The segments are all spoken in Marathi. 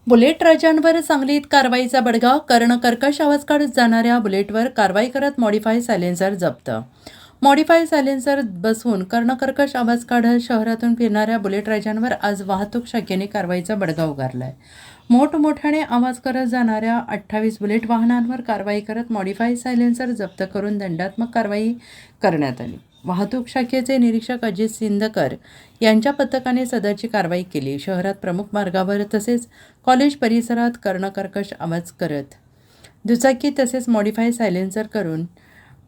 बुलेट राजांवर सांगलीत कारवाईचा बडगा. कर्णकर्कश आवाज काढत जाणाऱ्या बुलेटवर कारवाई करत मॉडिफाय सायलेन्सर जप्त. मॉडिफाय सायलेन्सर बसवून कर्णकर्कश आवाज काढत शहरातून फिरणाऱ्या बुलेट राजांवर आज वाहतूक शाखेने कारवाईचा बडगा उगारलाय. मोठमोठ्याने आवाज करत जाणाऱ्या 28 बुलेट वाहनांवर कारवाई करत मॉडिफाय सायलेन्सर जप्त करून दंडात्मक कारवाई करण्यात आली. वाहतूक शाखेचे निरीक्षक अजित सिंदकर यांच्या पथकाने सदरची कारवाई केली. शहरात प्रमुख मार्गावर तसेच कॉलेज परिसरात कर्णकर्कश आवाज करत दुचाकी तसेच मॉडिफाय सायलेन्सर करून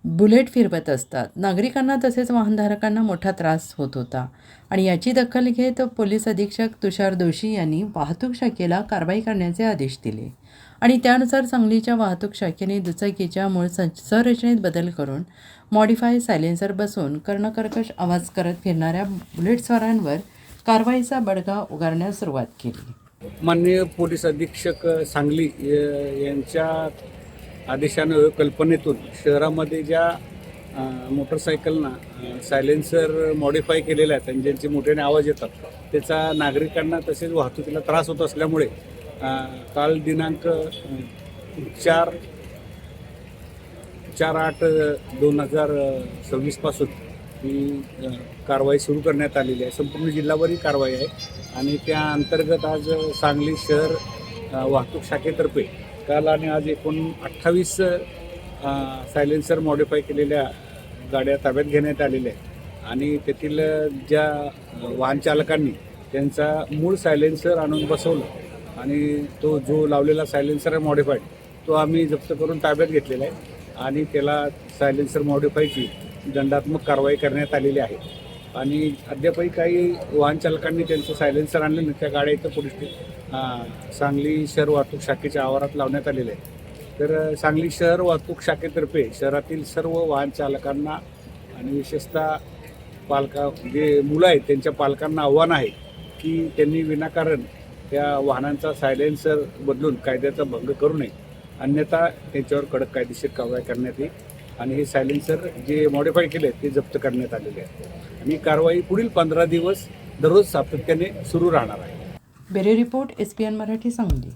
बुलेट फिरवत असतात. नागरिकांना तसेच वाहनधारकांना मोठा त्रास होत होता आणि याची दखल घेत पोलीस अधीक्षक तुषार दोशी यांनी वाहतूक शाखेला कारवाई करण्याचे आदेश दिले आणि त्यानुसार सांगलीच्या वाहतूक शाखेने दुचाकीच्या मूळ संरचनेत बदल करून मॉडिफाय सायलेन्सर बसवून कर्णकर्कश आवाज करत फिरणाऱ्या बुलेटस्वारांवर कारवाईचा बडगा उगारण्यास सुरुवात केली. माननीय पोलीस अधीक्षक सांगली यांच्या आदेशानं कल्पनेतून शहरामध्ये ज्या मोटरसायकलना सायलेन्सर मॉडिफाय केलेल्या आहेत आणि ज्यांचे मोठ्याने आवाज येतात त्याचा नागरिकांना तसेच वाहतुकीला त्रास होत असल्यामुळे काल दिनांक 4/8/2026 पासून ही कारवाई सुरू करण्यात आलेली आहे. संपूर्ण जिल्हाभर ही कारवाई आहे आणि त्या अंतर्गत आज सांगली शहर वाहतूक शाखेतर्फे काल आणि आज एकूण 28 सायलेन्सर मॉडिफाय केलेल्या गाड्या ताब्यात घेण्यात आलेल्या आहेत आणि तेथील ज्या वाहन चालकांनी त्यांचा मूळ सायलेन्सर आणून बसवलं आणि तो जो लावलेला सायलेन्सर आहे मॉडिफाईड तो आम्ही जप्त करून ताब्यात घेतलेला आहे आणि त्याला सायलेन्सर मॉडिफायची दंडात्मक कारवाई करण्यात आलेली आहे. आणि अद्यापही काही वाहन चालकांनी त्यांचं सायलेन्सर आणले नाही, त्या गाड्या इथं पोलीस सांगली शहर वाहतूक शाखेच्या आवारात लावण्यात आलेले आहे. तर सांगली शहर वाहतूक शाखेतर्फे शहरातील सर्व वाहन चालकांना आणि विशेषतः जे मुलं आहेत त्यांच्या पालकांना आव्हान आहे की त्यांनी विनाकारण त्या वाहनांचा सायलेन्सर बदलून कायद्याचा भंग करू नये, अन्यथा त्यांच्यावर कडक कायदेशीर कारवाई करण्यात येईल आणि हे सायलेन्सर जे मॉडिफाय केले ते जप्त करण्यात आलेले आहे आणि कारवाई पुढील 15 दिवस दररोज सातत्याने सुरू राहणार आहे. Bureau report SPN Marathi Sangli.